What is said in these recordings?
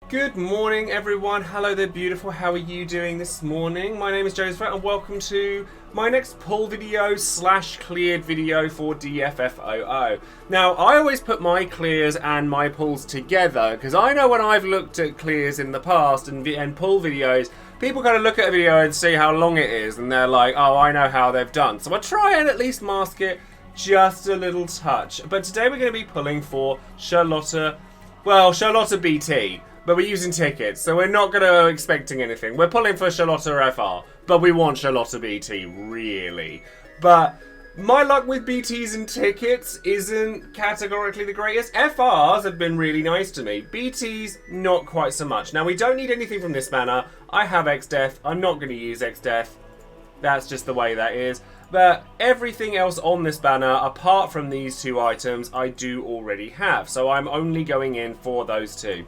Good morning, everyone. Hello there, beautiful. How are you doing this morning? My name is Joesephyr, and welcome to my next pull video / cleared video for DFFOO. Now, I always put my clears and my pulls together because I know when I've looked at clears in the past and pull videos, people kind of look at a video and see how long it is, and they're like, "Oh, I know how they've done." So I try and at least mask it just a little touch. But today we're going to be pulling for Sherlotta, Sherlotta BT. But we're using tickets, so we're not going to expecting anything. We're pulling for Sherlotta FR, but we want Sherlotta BT, really. But my luck with BTs and tickets isn't categorically the greatest. FRs have been really nice to me. BTs, not quite so much. Now, we don't need anything from this banner. I have X-Def. I'm not going to use X-Def. That's just the way that is. But everything else on this banner, apart from these two items, I do already have. So I'm only going in for those two.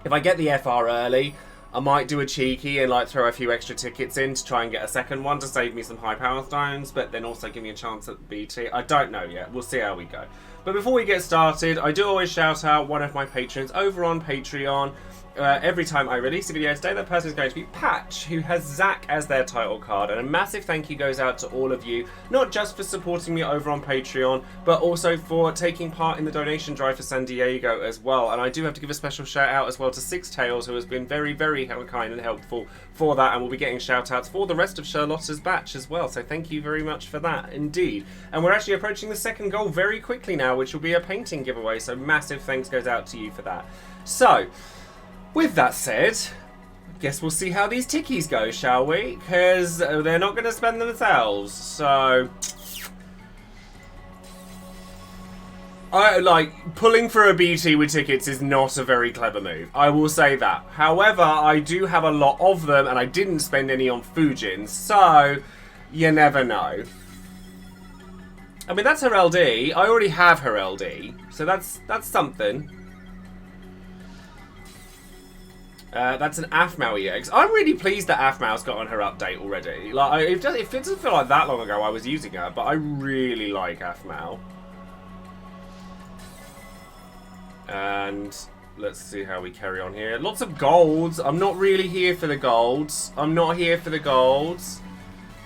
If I get the FR early, I might do a cheeky and like throw a few extra tickets in to try and get a second one to save me some high power stones, but then also give me a chance at BT. I don't know yet. We'll see how we go. But before we get started, I do always shout out one of my patrons over on Patreon. Every time I release a video today, that person is going to be Patch, who has Zach as their title card. And a massive thank you goes out to all of you, not just for supporting me over on Patreon, but also for taking part in the donation drive for San Diego as well. And I do have to give a special shout out as well to Six Tails, who has been very, very kind and helpful for that, and we'll be getting shout outs for the rest of Sherlotta's batch as well. So thank you very much for that, indeed. And we're actually approaching the second goal very quickly now, which will be a painting giveaway. So massive thanks goes out to you for that. So, with that said, I guess we'll see how these tickies go, shall we? Because they're not going to spend themselves, so pulling for a BT with tickets is not a very clever move. I will say that. However, I do have a lot of them, and I didn't spend any on Fujins, so you never know. I mean, that's her LD. I already have her LD, so that's something. That's an Aphmau EX. I'm really pleased that Aphmau's got on her update already. Like, it doesn't feel like that long ago I was using her, but I really like Aphmau. And let's see how we carry on here. Lots of golds. I'm not really here for the golds. I'm not here for the golds.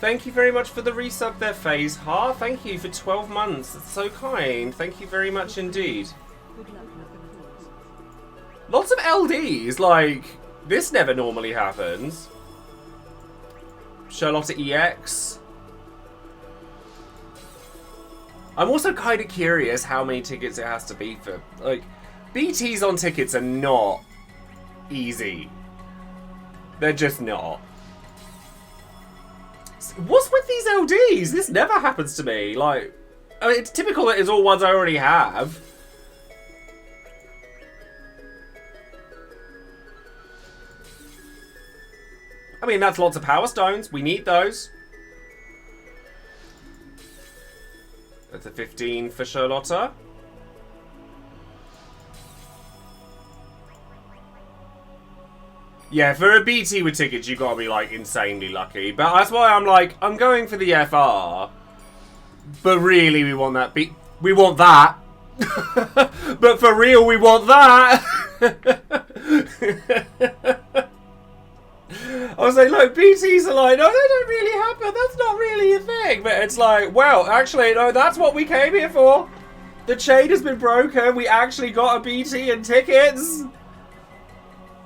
Thank you very much for the resub there, FaZe Ha. Thank you for 12 months. That's so kind. Thank you very much indeed. Lots of LDs, like, this never normally happens. Sherlotta EX. I'm also kind of curious how many tickets it has to be for, like, BTs on tickets are not easy. They're just not. What's with these LDs? This never happens to me. Like, I mean, it's typical that it's all ones I already have. I mean, that's lots of power stones. We need those. That's a 15 for Sherlotta. Yeah, for a BT with tickets, you gotta be, like, insanely lucky. But that's why I'm like, I'm going for the FR. But really, we want that we want that. But for real, we want that. I was like, look, BTs are like, no, they don't really happen. That's not really a thing. But it's like, well, actually, no, that's what we came here for. The chain has been broken. We actually got a BT and tickets.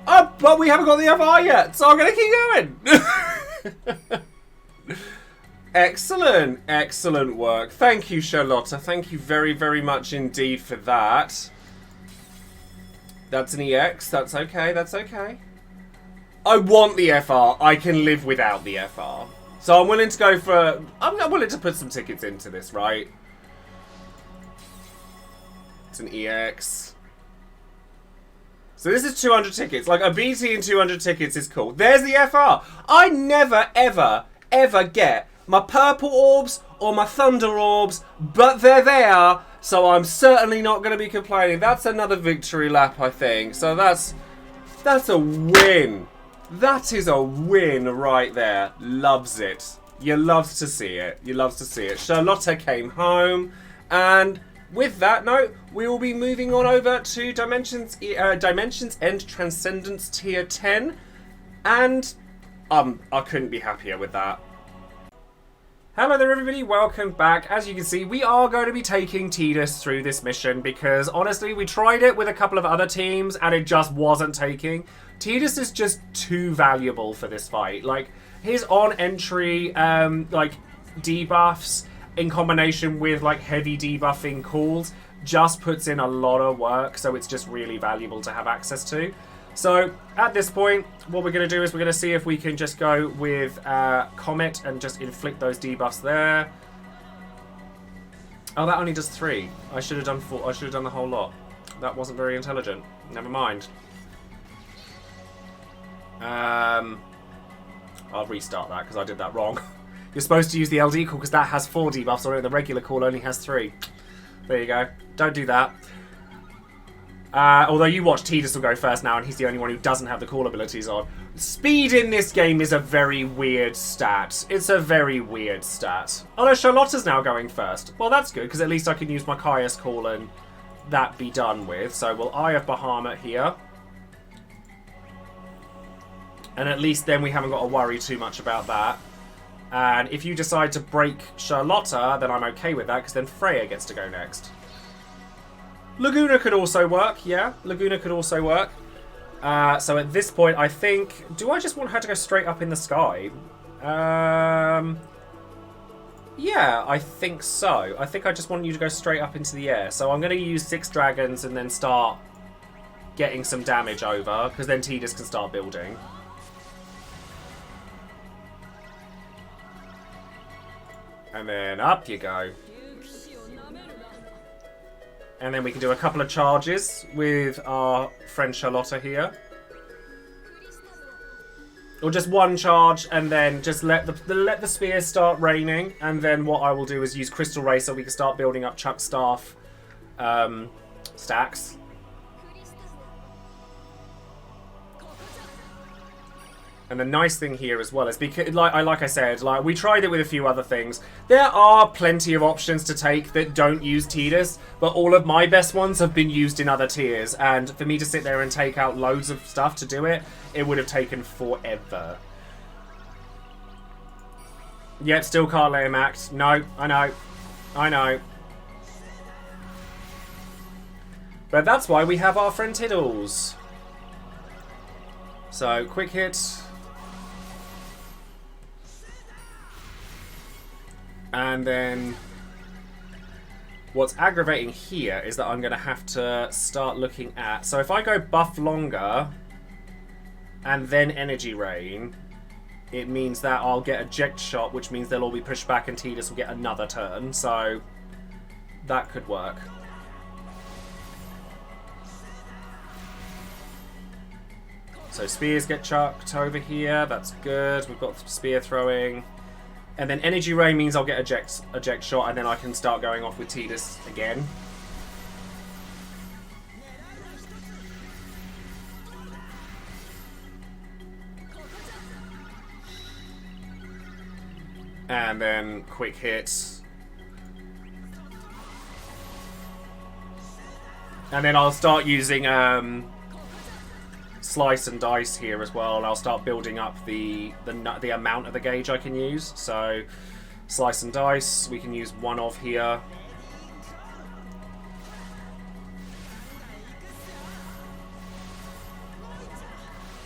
Oh, but we haven't got the FR yet, so I'm going to keep going. Excellent. Excellent work. Thank you, Sherlotta. Thank you very, very much indeed for that. That's an EX. That's okay. That's okay. I want the FR. I can live without the FR. So I'm willing to go for... I'm willing to put some tickets into this, right? It's an EX. So this is 200 tickets. Like, a BT and 200 tickets is cool. There's the FR. I never, ever, ever get my purple orbs or my thunder orbs, but they're there. So I'm certainly not going to be complaining. That's another victory lap, I think. So that's a win. That is a win right there. Loves it. You loves to see it. You loves to see it. Sherlotta came home, and with that note, we will be moving on over to Dimensions End Transcendence Tier 10. And I couldn't be happier with that. Hello there everybody, welcome back. As you can see, we are going to be taking Tidus through this mission because honestly, we tried it with a couple of other teams and it just wasn't taking. Tidus is just too valuable for this fight. Like, his on-entry, like, debuffs in combination with, like, heavy debuffing calls just puts in a lot of work, so it's just really valuable to have access to. So, at this point, what we're going to do is we're going to see if we can just go with Comet and just inflict those debuffs there. Oh, that only does 3. I should have done 4. I should have done the whole lot. That wasn't very intelligent. Never mind. I'll restart that because I did that wrong. You're supposed to use the LD call because that has 4 debuffs on it. The regular call only has 3. There you go. Don't do that. Although you watch Tidus will go first now, and he's the only one who doesn't have the call abilities on. Speed in this game is a very weird stat. It's a very weird stat. Oh no, Sherlotta's now going first. Well, that's good, because at least I can use my Caius call and that be done with. So we'll Eye of Bahamut here. And at least then we haven't got to worry too much about that. And if you decide to break Sherlotta, then I'm okay with that, because then Freya gets to go next. Laguna could also work, yeah. Laguna could also work. So at this point, I think... Do I just want her to go straight up in the sky? Yeah, I think so. I think I just want you to go straight up into the air. So I'm going to use 6 dragons and then start getting some damage over, because then Tidus can start building. And then up you go. And then we can do a couple of charges with our friend Sherlotta here. Or just one charge and then just let the spears start raining. And then what I will do is use Crystal Ray so we can start building up Chuck Staff stacks. And the nice thing here as well is because, like I said, like we tried it with a few other things. There are plenty of options to take that don't use Tidus, but all of my best ones have been used in other tiers. And for me to sit there and take out loads of stuff to do it, it would have taken forever. Yet still can't let him act. No, I know. I know. But that's why we have our friend Tiddles. So, quick hit. And then what's aggravating here is that I'm going to have to start looking at... So if I go buff longer and then energy rain, it means that I'll get eject shot, which means they'll all be pushed back and Tidus will get another turn. So that could work. So spears get chucked over here. That's good. We've got spear throwing. And then energy rain means I'll get eject shot, and then I can start going off with Tidus again. And then quick hit. And then I'll start using slice and dice here as well, and I'll start building up the amount of the gauge I can use. So slice and dice, we can use 1 of here.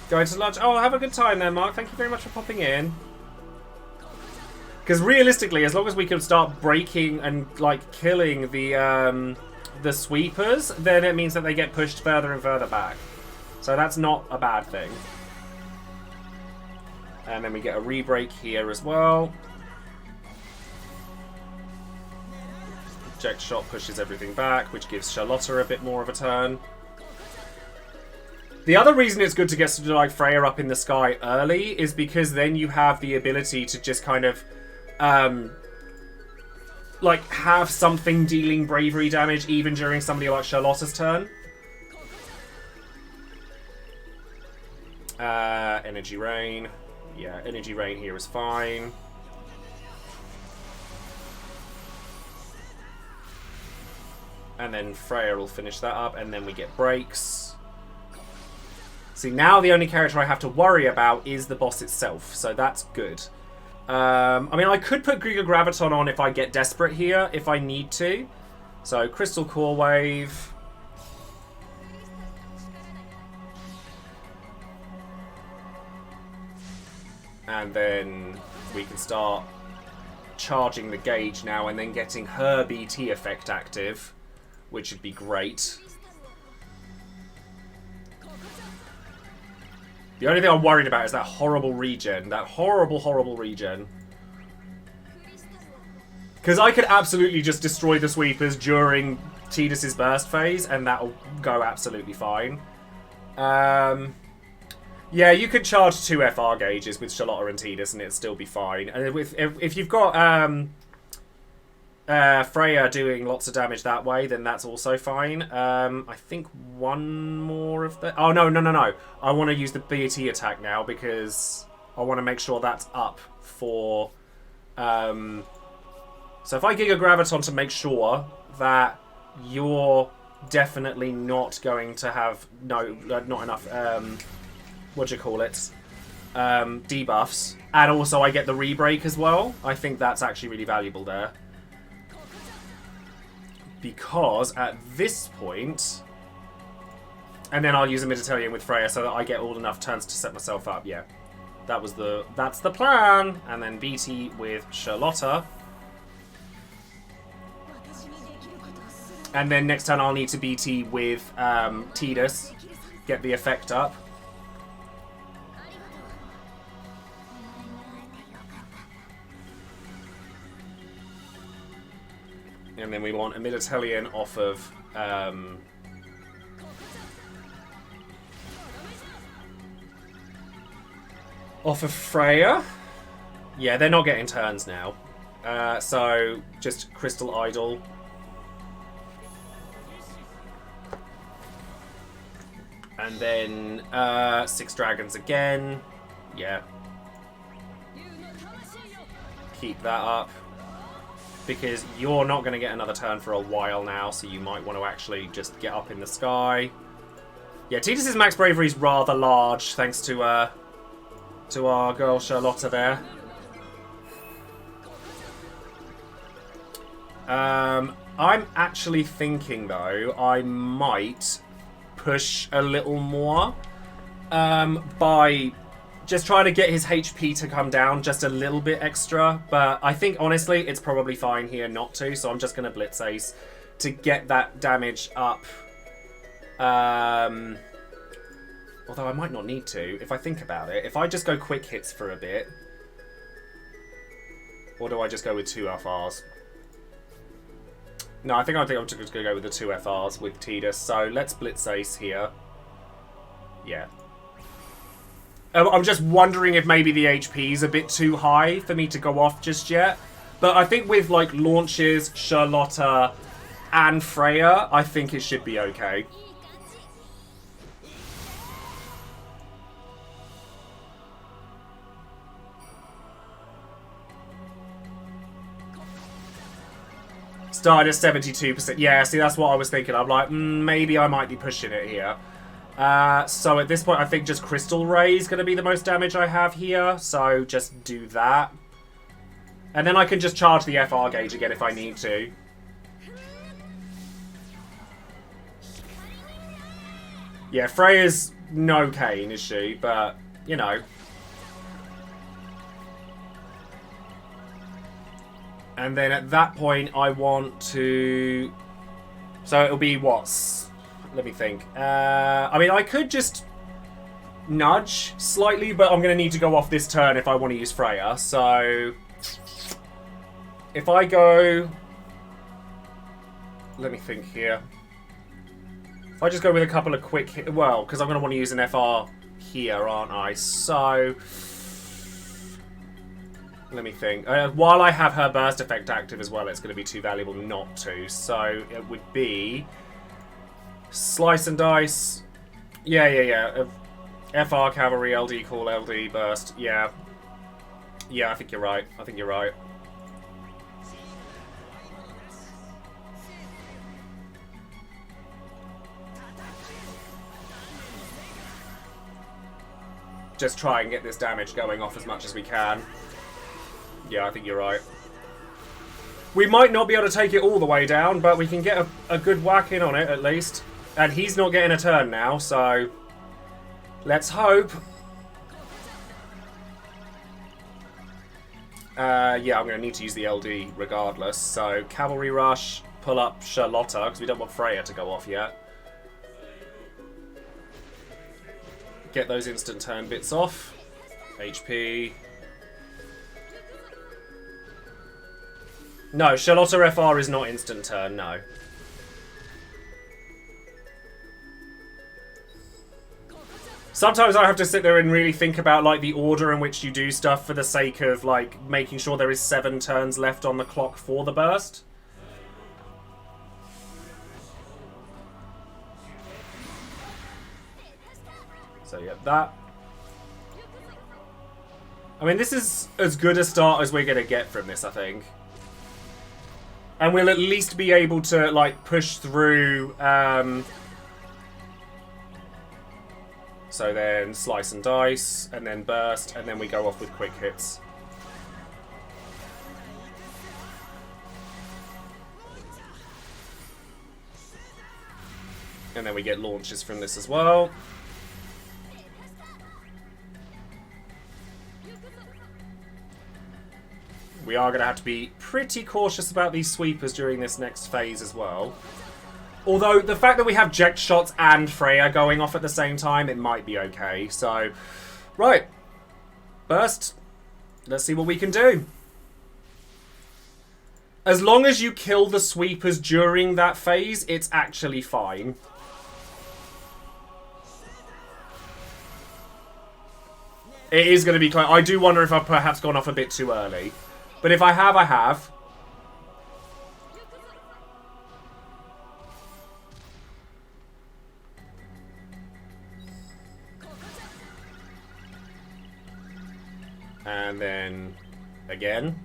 Going to lunch. Oh, have a good time there, Mark. Thank you very much for popping in. Because realistically, as long as we can start breaking and like killing the sweepers, then it means that they get pushed further and further back. So that's not a bad thing. And then we get a re-break here as well. Eject shot pushes everything back, which gives Sherlotta a bit more of a turn. The other reason it's good to get like Freya up in the sky early is because then you have the ability to just kind of like have something dealing bravery damage even during somebody like Sherlotta's turn. Energy rain. Yeah, energy rain here is fine. And then Freya will finish that up, and then we get breaks. See, now the only character I have to worry about is the boss itself, so that's good. I mean, I could put Giga Graviton on if I get desperate here, if I need to. So, Crystal Core Wave. And then we can start charging the gauge now and then getting her BT effect active, which would be great. The only thing I'm worried about is that horrible regen. That horrible, horrible regen. Because I could absolutely just destroy the sweepers during Tidus's burst phase, and that'll go absolutely fine. Yeah, you could charge 2 FR gauges with Sherlotta and Tidus, and it'd still be fine. And if you've got Freya doing lots of damage that way, then that's also fine. I think one more of the... Oh, no. I want to use the BT attack now because I want to make sure that's up for... So if I Giga Graviton to make sure that you're definitely not going to have... No, not enough... what do you call it? Debuffs. And also I get the re-break as well. I think that's actually really valuable there. Because at this point... And then I'll use a Mediterranean with Freya so that I get all enough turns to set myself up. Yeah. That's the plan. And then BT with Sherlotta. And then next turn I'll need to BT with Tidus. Get the effect up. And then we want a Mediterranean off of Freya. Yeah, they're not getting turns now. So just Crystal Idol. And then 6 dragons again. Yeah. Keep that up. Because you're not going to get another turn for a while now, so you might want to actually just get up in the sky. Yeah, Tidus's max bravery is rather large, thanks to our girl Sherlotta there. I'm actually thinking, though, I might push a little more by just trying to get his HP to come down just a little bit extra. But I think, honestly, it's probably fine here not to, so I'm just going to Blitz Ace to get that damage up. Although I might not need to, if I think about it. If I just go quick hits for a bit, or do I just go with 2 FRs? No, I think I'm just going to go with the 2 FRs with Tidus. So let's Blitz Ace here. Yeah. I'm just wondering if maybe the HP is a bit too high for me to go off just yet. But I think with like launches, Sherlotta, and Freya, I think it should be okay. Started at 72%. Yeah, see, that's what I was thinking. I'm like, maybe I might be pushing it here. So at this point, I think just Crystal Ray is going to be the most damage I have here. So just do that. And then I can just charge the FR gauge again if I need to. Yeah, Freya's no Kane, is she? But, you know. And then at that point, I want to... So it'll be what? Let me think. I mean, I could just nudge slightly, but I'm going to need to go off this turn if I want to use Freya. So if I go... Let me think here. If I just go with a couple of quick hits... Well, because I'm going to want to use an FR here, aren't I? So... Let me think. While I have her burst effect active as well, it's going to be too valuable not to. So it would be... Slice and dice. Yeah. FR, cavalry, LD, call, LD, burst. Yeah. Yeah, I think you're right. just try and get this damage going off as much as we can. Yeah, I think you're right. We might not be able to take it all the way down, but we can get a good whack in on it at least. And he's not getting a turn now, so let's hope. Yeah, I'm going to need to use the LD regardless. So, Cavalry Rush, pull up Sherlotta, because we don't want Freya to go off yet. Get those instant turn bits off. HP. No, Sherlotta FR is not instant turn, no. Sometimes I have to sit there and really think about like the order in which you do stuff for the sake of like making sure there is 7 turns left on the clock for the burst. So yeah, that. I mean, this is as good a start as we're going to get from this, I think. And we'll at least be able to like push through... So then slice and dice, and then burst, and then we go off with quick hits. And then we get launches from this as well. We are going to have to be pretty cautious about these sweepers during this next phase as well. Although, the fact that we have Ject Shots and Freya going off at the same time, it might be okay. So, right. Burst. Let's see what we can do. As long as you kill the sweepers during that phase, it's actually fine. It is going to be close. I do wonder if I've perhaps gone off a bit too early. But if I have, I have. And then, again.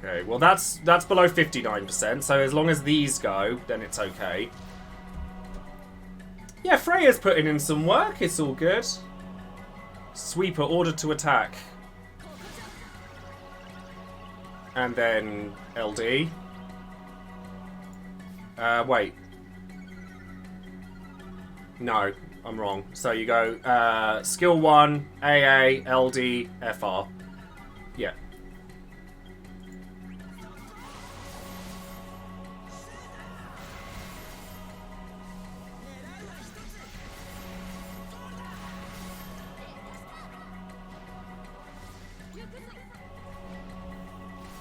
Okay, well that's below 59%, so as long as these go, then it's okay. Yeah, Freya's putting in some work, it's all good. Sweeper ordered to attack. And then LD. Wait. No, I'm wrong. So you go skill 1, AA, LD, FR. Yeah.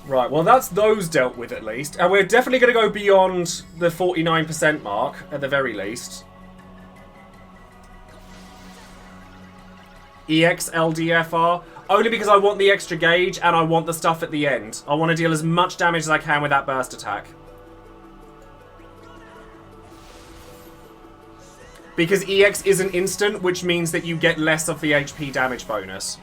Right, well that's those dealt with at least. And we're definitely going to go beyond the 49% mark, at the very least. EX LDFR, only because I want the extra gauge and I want the stuff at the end. I want to deal as much damage as I can with that burst attack. Because EX isn't instant, which means that you get less of the HP damage bonus.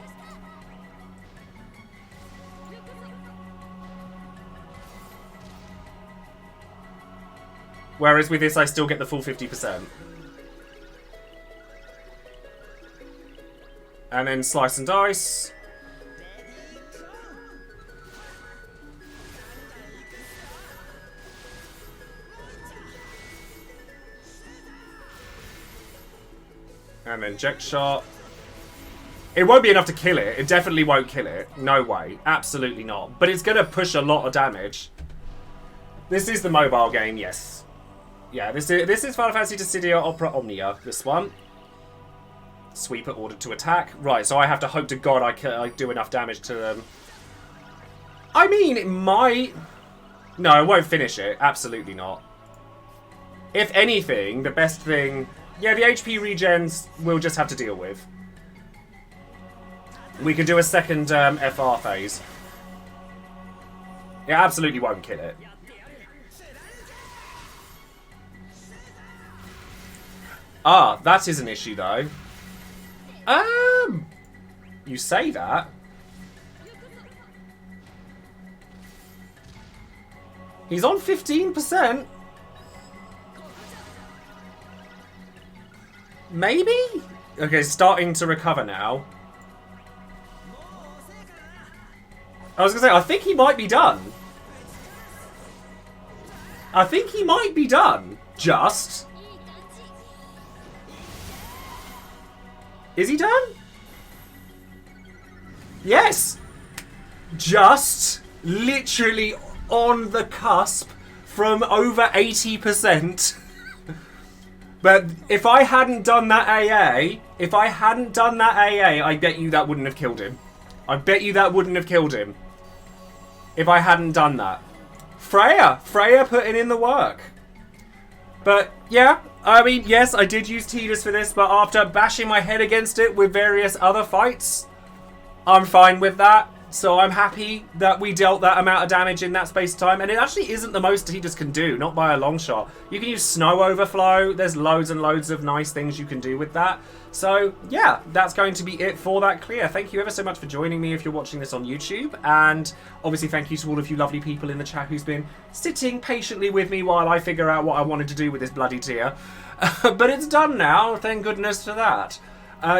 Whereas with this, I still get the full 50%. And then slice and dice. And then Ject Shot. It won't be enough to kill it. It definitely won't kill it. No way. Absolutely not. But it's going to push a lot of damage. This is the mobile game, yes. Yeah, this is Final Fantasy Dissidia Opera Omnia, this one. Sweeper ordered to attack. Right, so I have to hope to God I do enough damage to them. I mean, it might... No, it won't finish it. Absolutely not. If anything, the best thing... Yeah, the HP regens we'll just have to deal with. We can do a second FR phase. It absolutely won't kill it. Ah, that is an issue, though. You say that. He's on 15%. Maybe? Okay, starting to recover now. I was going to say, I think he might be done. I think he might be done. Just. Is he done? Yes! Just. Literally on the cusp from over 80%. But if I hadn't done that AA, I bet you that wouldn't have killed him. I bet you that wouldn't have killed him. If I hadn't done that. Freya putting in the work. But yeah, I mean, yes, I did use Tidus for this, but after bashing my head against it with various other fights, I'm fine with that. So I'm happy that we dealt that amount of damage in that space of time. And it actually isn't the most Tidus can do, not by a long shot. You can use Snow Overflow. There's loads and loads of nice things you can do with that. So yeah, that's going to be it for that clear. Thank you ever so much for joining me if you're watching this on YouTube. And obviously thank you to all of you lovely people in the chat who's been sitting patiently with me while I figure out what I wanted to do with this bloody tier. But it's done now, thank goodness for that.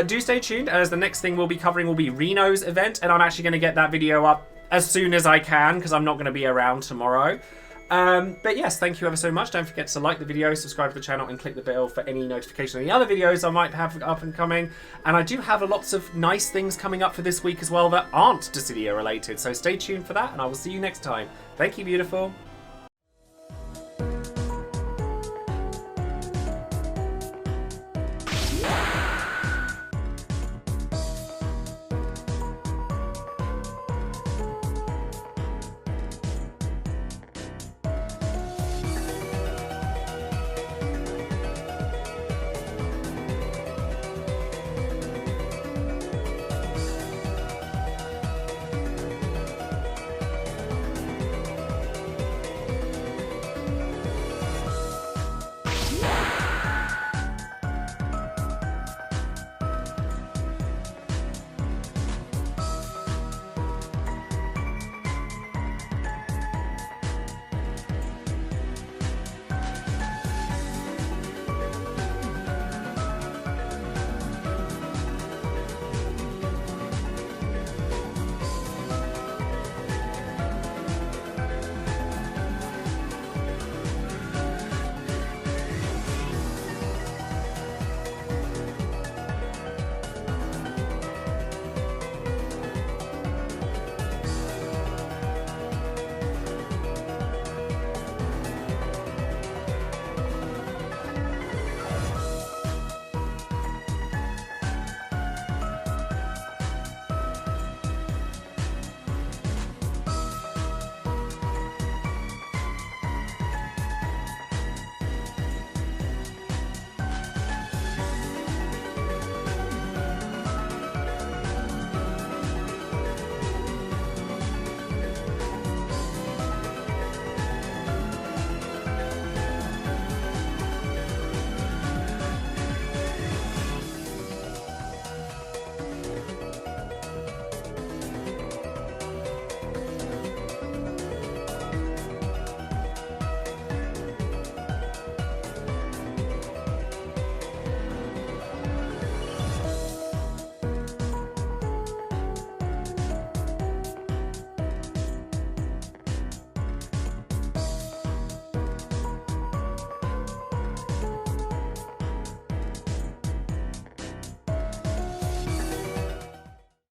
Do stay tuned, as the next thing we'll be covering will be Reno's event, and I'm actually going to get that video up as soon as I can, because I'm not going to be around tomorrow. But yes, thank you ever so much. Don't forget to like the video, subscribe to the channel, and click the bell for any notification on the other videos I might have up and coming. And I do have lots of nice things coming up for this week as well that aren't Dissidia related, so stay tuned for that, and I will see you next time. Thank you, beautiful.